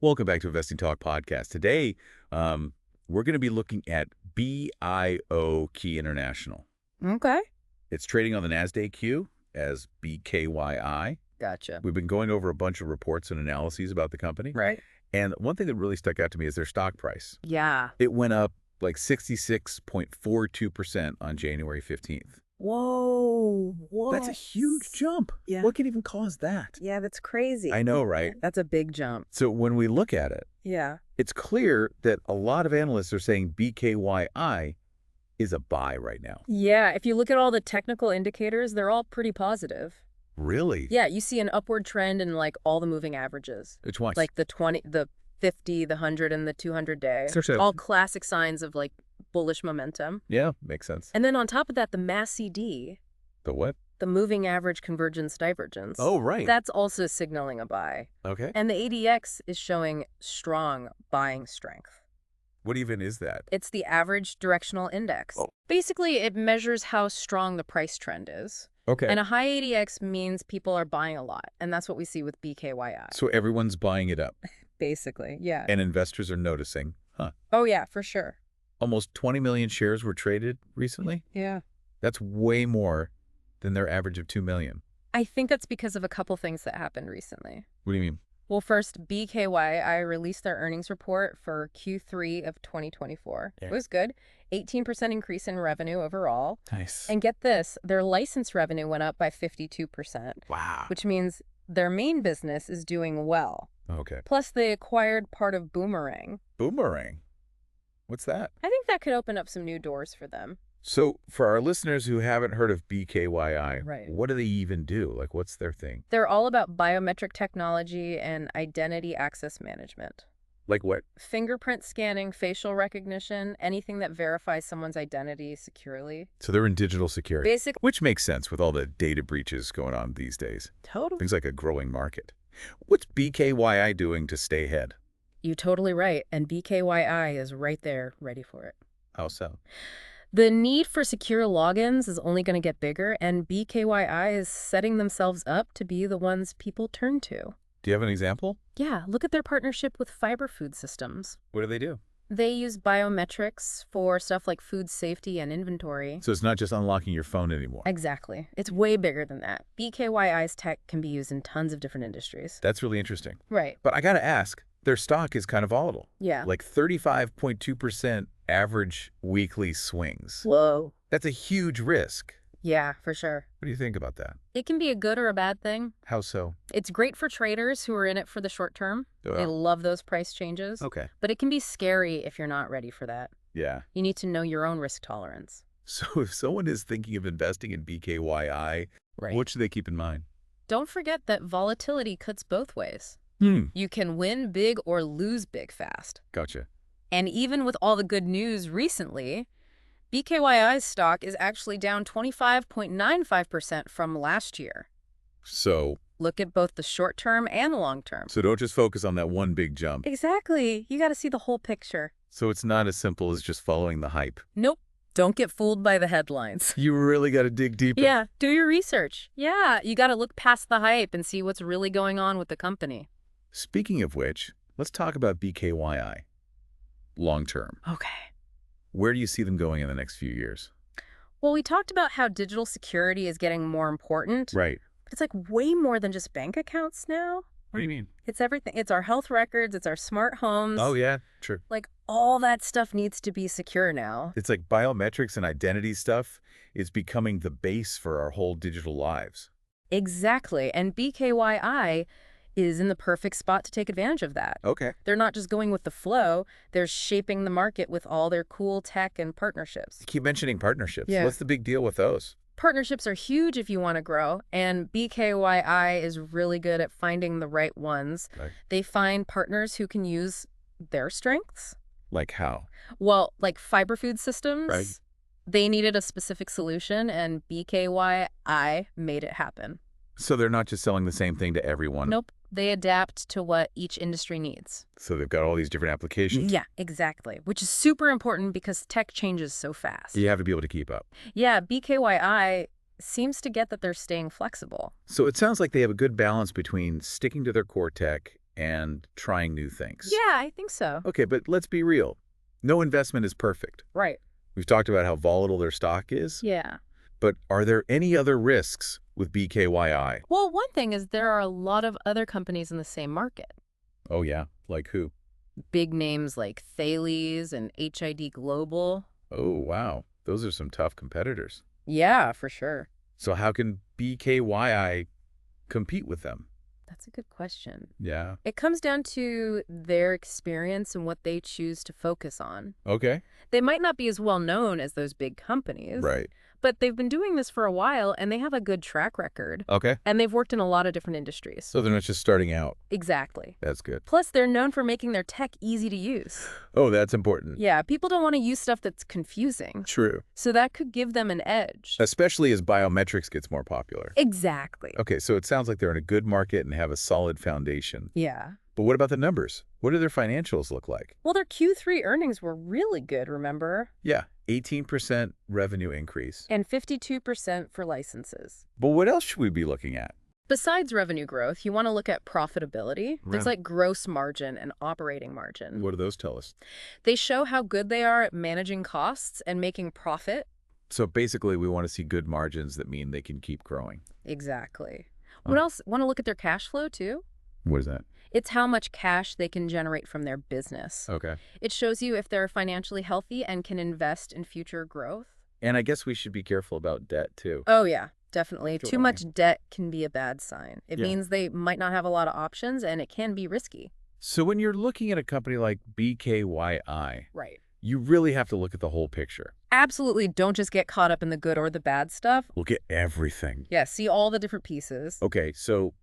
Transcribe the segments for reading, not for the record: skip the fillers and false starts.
Welcome back to Investing Talk Podcast. Today, we're going to be looking at BIO-key International. Okay. It's trading on the Nasdaq Q as BKYI. Gotcha. We've been going over a bunch of reports and analyses about the company. Right. And one thing that really stuck out to me is their stock price. Yeah. It went up like 66.42% on January 15th. Whoa. Whoa. That's a huge jump. Yeah. What could even cause that? Yeah, that's crazy. I know, right? That's a big jump. So when we look at it, Yeah. it's clear that a lot of analysts are saying BKYI is a buy right now. Yeah, if you look at all the technical indicators, they're all pretty positive. Really? Yeah, you see an upward trend in like all the moving averages. Which ones? Like the 20, the 50, the 100, and the 200-day. So- All classic signs of like bullish momentum. Yeah, makes sense. And then on top of that, the MACD, The what? the moving average convergence divergence. Oh, right. That's also signaling a buy. Okay. And the ADX is showing strong buying strength. What even is that? It's the average directional index. Oh. Basically, it measures how strong the price trend is. Okay. And a high ADX means people are buying a lot. And that's what we see with BKYI. So everyone's buying it up. Basically, yeah. And investors are noticing. Huh. Oh, yeah, for sure. Almost 20 million shares were traded recently. Yeah. That's way more than their average of 2 million. I think that's because of a couple things that happened recently. What do you mean? Well, first, BKYI released their earnings report for Q3 of 2024. Yeah. It was good. 18% increase in revenue overall. Nice. And get this, their license revenue went up by 52%, Wow. which means their main business is doing well. Okay. Plus, they acquired part of Boomerang. Boomerang. What's that? I think that could open up some new doors for them. So for our listeners who haven't heard of BKYI, Right. what do they even do? Like, what's their thing? They're all about biometric technology and identity access management. Like what? Fingerprint scanning, facial recognition, anything that verifies someone's identity securely. So they're in digital security. Basic. Which makes sense with all the data breaches going on these days. Totally. Things like a growing market. What's BKYI doing to stay ahead? You're totally right. And BKYI is right there, ready for it. How so? The need for secure logins is only going to get bigger, and BKYI is setting themselves up to be the ones people turn to. Do you have an example? Yeah, look at their partnership with Fiber Food Systems. What do they do? They use biometrics for stuff like food safety and inventory. So it's not just unlocking your phone anymore. Exactly. It's way bigger than that. BKYI's tech can be used in tons of different industries. That's really interesting. Right. But I got to ask, their stock is kind of volatile. Yeah. Like 35.2% average weekly swings. Whoa. That's a huge risk. Yeah, for sure. What do you think about that? It can be a good or a bad thing. How so? It's great for traders who are in it for the short term. They love those price changes. Okay. But it can be scary if you're not ready for that. Yeah. You need to know your own risk tolerance. So if someone is thinking of investing in BKYI, what should they keep in mind? Don't forget that volatility cuts both ways. You can win big or lose big fast. Gotcha. And even with all the good news recently, BKYI's stock is actually down 25.95% from last year. So Look at both the short term and long term. don't just focus on that one big jump. Exactly. You got to see the whole picture. So it's not as simple as just following the hype. Nope. Don't get fooled by the headlines. You really got to dig deeper. Yeah, do your research. Yeah, you got to look past the hype and see what's really going on with the company. Speaking of which, let's talk about BKYI. Long term. Okay. Where do you see them going in the next few years? Well, we talked about how digital security is getting more important. Right. But it's like way more than just bank accounts now. What do you mean? It's everything. It's our health records. It's our smart homes. Oh, yeah, true. Like all that stuff needs to be secure now. It's like biometrics and identity stuff is becoming the base for our whole digital lives. Exactly. And BKYI is in the perfect spot to take advantage of that. Okay. They're not just going with the flow. They're shaping the market with all their cool tech and partnerships. You keep mentioning partnerships. Yeah. What's the big deal with those? Partnerships are huge if you want to grow, and BKYI is really good at finding the right ones. Right. They find partners who can use their strengths. Like how? Well, like Fiber Food Systems, Right. They needed a specific solution, and BKYI made it happen. So they're not just selling the same thing to everyone. Nope. They adapt to what each industry needs. So they've got all these different applications. Yeah, exactly. Which is super important because tech changes so fast. You have to be able to keep up. Yeah, BKYI seems to get that they're staying flexible. So it sounds like they have a good balance between sticking to their core tech and trying new things. Yeah, I think so. Okay, but let's be real. No investment is perfect. Right. We've talked about how volatile their stock is, Yeah. but are there any other risks with BKYI? Well, one thing is there are a lot of other companies in the same market. Oh, yeah? Like who? Big names like Thales and HID Global. Oh, wow. Those are some tough competitors. Yeah, for sure. So how can BKYI compete with them? That's a good question. Yeah. It comes down to their experience and what they choose to focus on. Okay. They might not be as well known as those big companies, Right. but they've been doing this for a while and they have a good track record. Okay. And they've worked in a lot of different industries. So they're not just starting out. Exactly. That's good. Plus, they're known for making their tech easy to use. Oh, that's important. Yeah, people don't want to use stuff that's confusing. True. So that could give them an edge. Especially as biometrics gets more popular. Exactly. Okay, so it sounds like they're in a good market and have a solid foundation. Yeah. But what about the numbers? What do their financials look like? Well, their Q3 earnings were really good, remember? Yeah, 18% revenue increase. And 52% for licenses. But what else should we be looking at? Besides revenue growth, you want to look at profitability. Things like gross margin and operating margin. What do those tell us? They show how good they are at managing costs and making profit. So basically, we want to see good margins that mean they can keep growing. Exactly. What else? Want to look at their cash flow, too? What is that? It's how much cash they can generate from their business. Okay. It shows you if they're financially healthy and can invest in future growth. And I guess we should be careful about debt, too. Oh, yeah, definitely. Sure. Too much debt can be a bad sign. It Yeah. means they might not have a lot of options, and it can be risky. So when you're looking at a company like BKYI, Right. you really have to look at the whole picture. Absolutely. Don't just get caught up in the good or the bad stuff. Look at everything. Yeah, see all the different pieces. Okay, so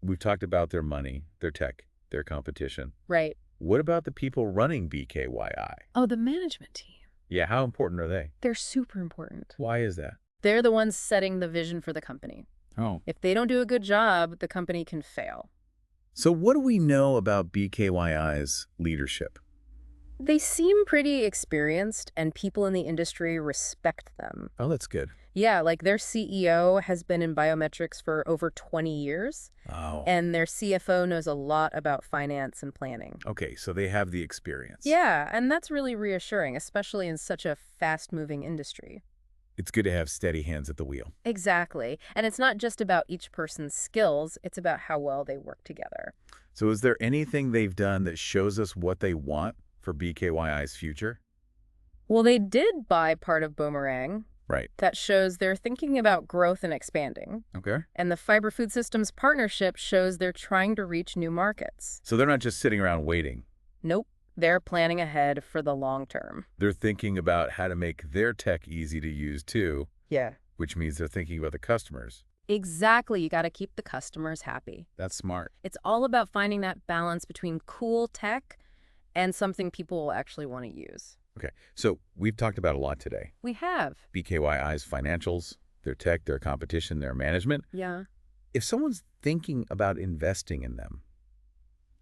we've talked about their money, their tech, their competition. Right. What about the people running BKYI? Oh, the management team. Yeah, how important are they? They're super important. Why is that? They're the ones setting the vision for the company. Oh. If they don't do a good job, the company can fail. So what do we know about BKYI's leadership? They seem pretty experienced, and people in the industry respect them. Oh, that's good. Yeah, like their CEO has been in biometrics for over 20 years, Oh. and their CFO knows a lot about finance and planning. Okay, so they have the experience. Yeah, and that's really reassuring, especially in such a fast-moving industry. It's good to have steady hands at the wheel. Exactly. And it's not just about each person's skills, it's about how well they work together. So is there anything they've done that shows us what they want for BKYI's future? Well, they did buy part of Boomerang. Right. That shows they're thinking about growth and expanding. Okay. And the Fiber Food Systems partnership shows they're trying to reach new markets. So they're not just sitting around waiting. Nope. They're planning ahead for the long term. They're thinking about how to make their tech easy to use too, Yeah. which means they're thinking about the customers. Exactly. You got to keep the customers happy. That's smart. It's all about finding that balance between cool tech and something people will actually want to use. Okay, so we've talked about a lot today. We have. BKYI's financials, their tech, their competition, their management. Yeah. If someone's thinking about investing in them,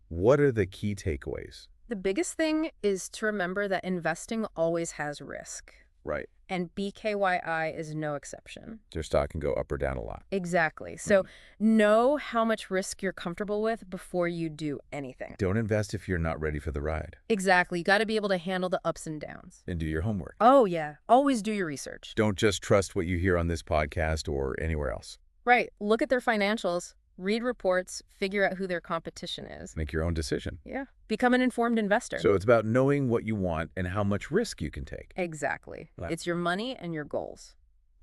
what are the key takeaways? The biggest thing is to remember that investing always has risk. Right. And BKYI is no exception. Their stock can go up or down a lot. Exactly. So know how much risk you're comfortable with before you do anything. Don't invest if you're not ready for the ride. Exactly. You got to be able to handle the ups and downs. And do your homework. Oh, yeah. Always do your research. Don't just trust what you hear on this podcast or anywhere else. Right. Look at their financials, read reports, figure out who their competition is. Make your own decision. Yeah. Become an informed investor. So it's about knowing what you want and how much risk you can take. Exactly. Right. It's your money and your goals.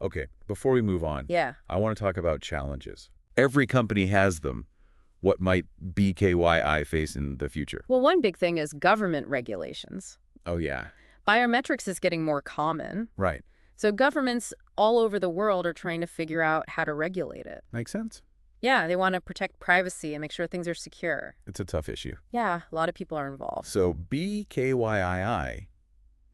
Okay, before we move on, Yeah. I want to talk about challenges. Every company has them. What might BKYI face in the future? Well, one big thing is government regulations. Oh, yeah. Biometrics is getting more common. Right. So governments all over the world are trying to figure out how to regulate it. Makes sense. Yeah, they want to protect privacy and make sure things are secure. It's a tough issue. Yeah, a lot of people are involved. So BKYI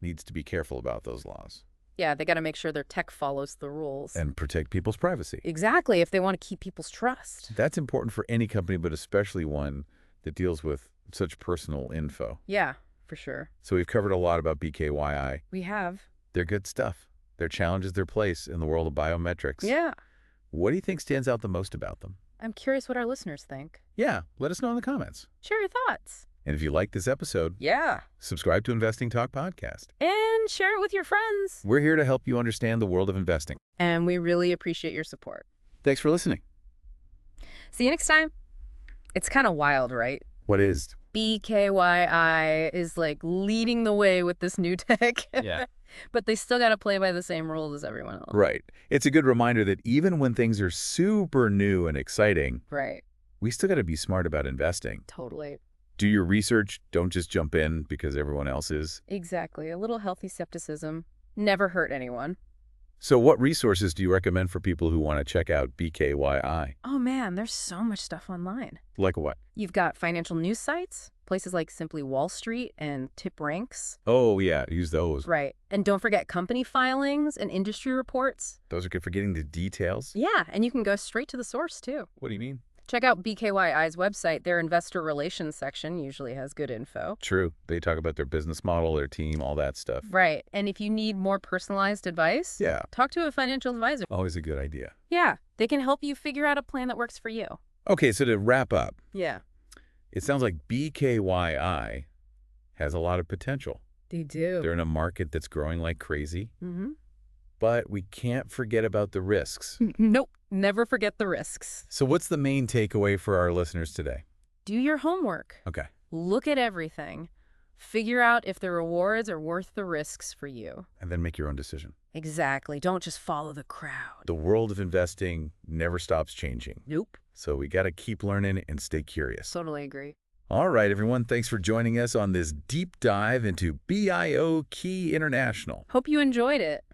needs to be careful about those laws Yeah, they got to make sure their tech follows the rules. and protect people's privacy. Exactly, if they want to keep people's trust. That's important for any company, but especially one that deals with such personal info. Yeah, for sure. So we've covered a lot about BKYI. We have. They're good stuff. Their challenges their place in the world of biometrics. Yeah. What do you think stands out the most about them? I'm curious what our listeners think. Yeah, let us know in the comments. Share your thoughts. And if you like this episode, Yeah. subscribe to Investing Talk Podcast. And share it with your friends. We're here to help you understand the world of investing. And we really appreciate your support. Thanks for listening. See you next time. It's kind of wild, right? What is? BKYI is like leading the way with this new tech. Yeah. But they still got to play by the same rules as everyone else. Right. It's a good reminder that even when things are super new and exciting, Right. we still got to be smart about investing. Totally. Do your research. Don't just jump in because everyone else is. Exactly. A little healthy skepticism never hurt anyone. So what resources do you recommend for people who want to check out BKYI? Oh man, there's so much stuff online. Like what? You've got financial news sites, places like Simply Wall Street and Tip Ranks. Oh, yeah. Use those. Right. And don't forget company filings and industry reports. Those are good for getting the details. Yeah, and you can go straight to the source too. What do you mean? Check out BKYI's website. Their investor relations section usually has good info. True. They talk about their business model, their team, all that stuff. Right. And if you need more personalized advice, Yeah. talk to a financial advisor. Always a good idea. Yeah, they can help you figure out a plan that works for you. Okay, so to wrap up, Yeah. it sounds like BKYI has a lot of potential. They do. They're in a market that's growing like crazy, Mm-hmm. but we can't forget about the risks. Nope. Never forget the risks. So what's the main takeaway for our listeners today? Do your homework. Okay. Look at everything. Figure out if the rewards are worth the risks for you. And then make your own decision. Exactly. Don't just follow the crowd. The world of investing never stops changing. Nope. So we got to keep learning and stay curious. Totally agree. All right, everyone. Thanks for joining us on this deep dive into BIO Key International. Hope you enjoyed it.